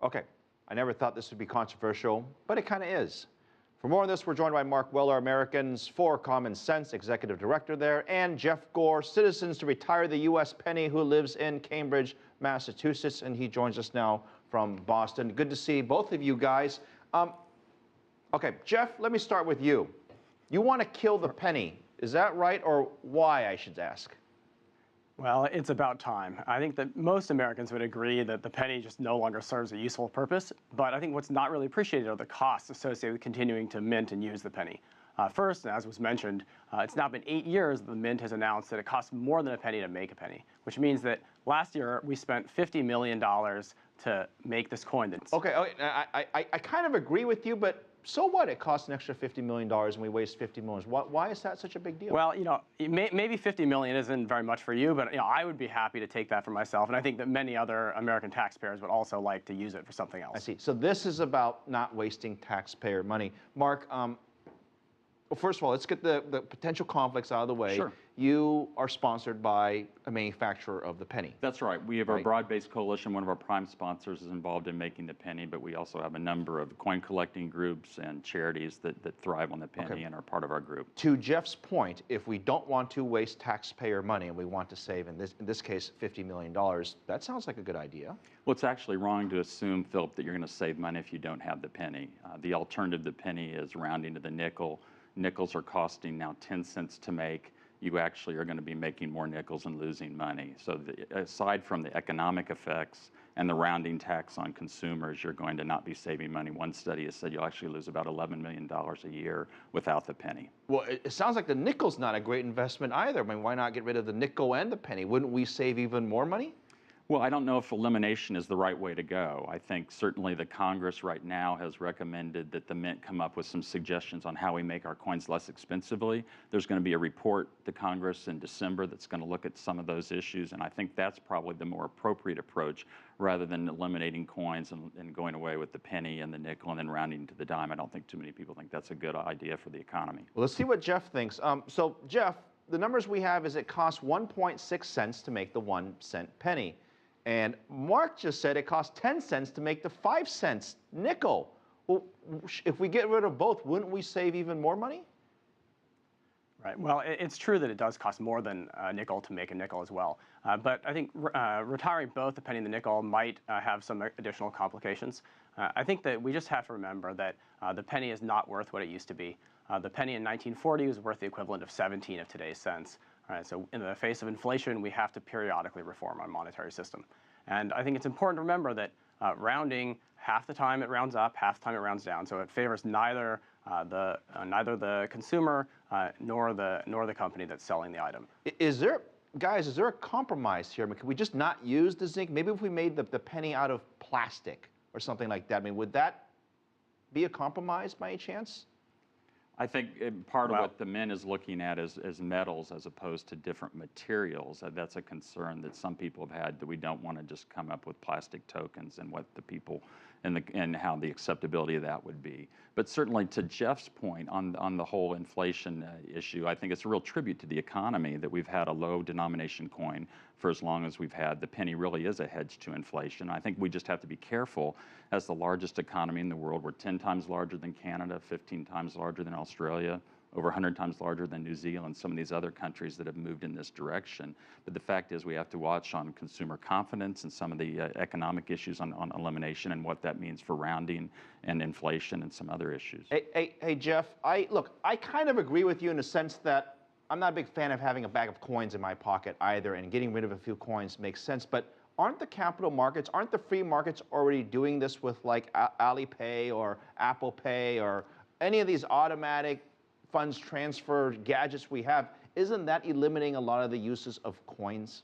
Okay, I never thought this would be controversial, but it kind of is. For more on this, we're joined by Mark Weller, Americans for Common Sense, Executive Director there, and Jeff Gore, Citizens to Retire the U.S. Penny, who lives in Cambridge, Massachusetts, and he joins us now from Boston. Good to see both of you guys. Okay, Jeff, let me start with you. You want to kill the penny, is that right, or why, I should ask? Well, it's about time. I think that most Americans would agree that the penny just no longer serves a useful purpose, but I think what's not really appreciated are the costs associated with continuing to mint and use the penny. First, as was mentioned, it's now been 8 years that the Mint has announced that it costs more than a penny to make a penny, which means that last year we spent $50 million to make this coin. Okay, I kind of agree with you, but so what? It costs an extra $50 million and we waste $50 million. Why is that such a big deal? Well, maybe $50 million isn't very much for you, but I would be happy to take that for myself, and I think that many other American taxpayers would also like to use it for something else. I see. So this is about not wasting taxpayer money. Mark, well, first of all, let's get the potential conflicts out of the way. Sure. You are sponsored by a manufacturer of the penny. That's right. We have a broad-based coalition. One of our prime sponsors is involved in making the penny, but we also have a number of coin collecting groups and charities that thrive on the penny and are part of our group. To Jeff's point, if we don't want to waste taxpayer money and we want to save, in this case, $50 million, that sounds like a good idea. Well, it's actually wrong to assume, Philip, that you're going to save money if you don't have the penny. The alternative to the penny is rounding to the nickel. Nickels are costing now 10 cents to make. You actually are going to be making more nickels and losing money. So aside from the economic effects and the rounding tax on consumers, you're going to not be saving money. One study has said you'll actually lose about $11 million a year without the penny. Well, it sounds like the nickel's not a great investment either. I mean, why not get rid of the nickel and the penny? Wouldn't we save even more money? Well, I don't know if elimination is the right way to go. I think certainly the Congress right now has recommended that the Mint come up with some suggestions on how we make our coins less expensively. There's going to be a report to Congress in December that's going to look at some of those issues, and I think that's probably the more appropriate approach rather than eliminating coins and going away with the penny and the nickel and then rounding to the dime. I don't think too many people think that's a good idea for the economy. Well, let's see what Jeff thinks. So, Jeff, the numbers we have is it costs 1.6 cents to make the 1 cent penny. And Mark just said it costs 10 cents to make the 5 cents nickel. Well, if we get rid of both, wouldn't we save even more money? Right. Well, it's true that it does cost more than a nickel to make a nickel as well. But I think retiring both the penny and the nickel might have some additional complications. I think that we just have to remember that the penny is not worth what it used to be. The penny in 1940 was worth the equivalent of 17 of today's cents. Right, so in the face of inflation, we have to periodically reform our monetary system. And I think it's important to remember that rounding, half the time it rounds up, half the time it rounds down. So it favors neither the consumer nor the company that's selling the item. Guys, is there a compromise here? I mean, could we just not use the zinc? Maybe if we made the penny out of plastic or something like that. I mean, would that be a compromise by any chance? I think part of what the Mint is looking at is metals as opposed to different materials. That's a concern that some people have had, that we don't want to just come up with plastic tokens and what the people and how the acceptability of that would be. But certainly to Jeff's point on the whole inflation issue, I think it's a real tribute to the economy that we've had a low denomination coin for as long as we've had. The penny really is a hedge to inflation. I think we just have to be careful. As the largest economy in the world, we're 10 times larger than Canada, 15 times larger than Australia, over 100 times larger than New Zealand, some of these other countries that have moved in this direction. But the fact is we have to watch on consumer confidence and some of the economic issues on elimination and what that means for rounding and inflation and some other issues. Hey Jeff, I kind of agree with you in the sense that I'm not a big fan of having a bag of coins in my pocket either, and getting rid of a few coins makes sense. But aren't the capital markets, aren't the free markets already doing this with like Alipay or Apple Pay or any of these automatic funds transfer gadgets we have? Isn't that eliminating a lot of the uses of coins?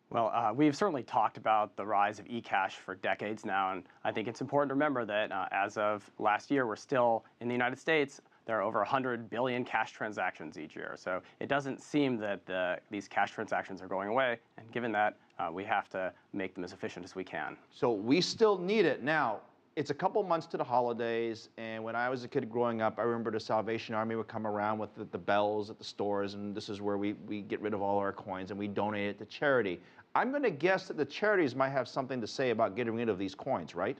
Well, we've certainly talked about the rise of e-cash for decades now, and I think it's important to remember that as of last year, we're still, in the United States, there are over 100 billion cash transactions each year. So it doesn't seem that these cash transactions are going away, and given that, we have to make them as efficient as we can. So we still need it. Now, it's a couple months to the holidays, and when I was a kid growing up, I remember the Salvation Army would come around with the bells at the stores, and this is where we get rid of all our coins and we donate it to charity. I'm going to guess that the charities might have something to say about getting rid of these coins, right?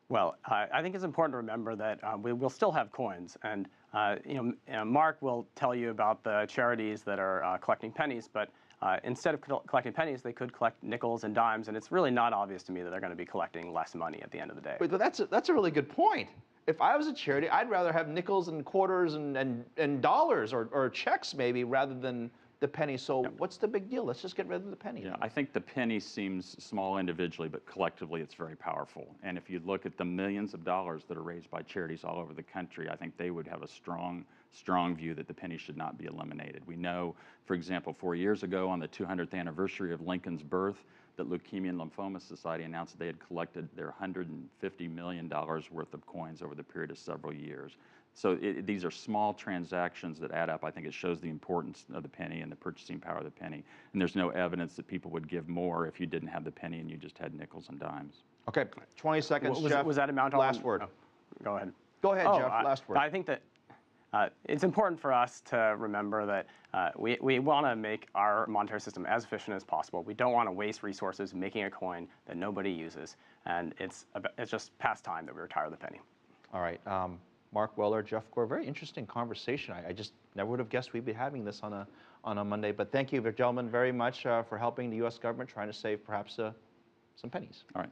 Well, I think it's important to remember that we will still have coins, and Mark will tell you about the charities that are collecting pennies, but instead of collecting pennies, they could collect nickels and dimes, and it's really not obvious to me that they're going to be collecting less money at the end of the day. But that's a really good point. If I was a charity, I'd rather have nickels and quarters and dollars or checks maybe rather than the penny. So what's the big deal? Let's just get rid of the penny. Yeah, I think the penny seems small individually, but collectively it's very powerful. And if you look at the millions of dollars that are raised by charities all over the country, I think they would have a strong view that the penny should not be eliminated. We know, for example, 4 years ago on the 200th anniversary of Lincoln's birth, that Leukemia and Lymphoma Society announced that they had collected their $150 million worth of coins over the period of several years. So these are small transactions that add up. I think it shows the importance of the penny and the purchasing power of the penny. And there's no evidence that people would give more if you didn't have the penny and you just had nickels and dimes. Okay, 20 seconds, Jeff. Was that amount all? Last word. Oh, go ahead. Go ahead, Jeff. Last word. I think that it's important for us to remember that we want to make our monetary system as efficient as possible. We don't want to waste resources making a coin that nobody uses, and it's just past time that we retire the penny. All right. Mark Weller, Jeff Gore, very interesting conversation. I just never would have guessed we'd be having this on a Monday. But thank you, gentlemen, very much for helping the U.S. government trying to save perhaps some pennies. All right.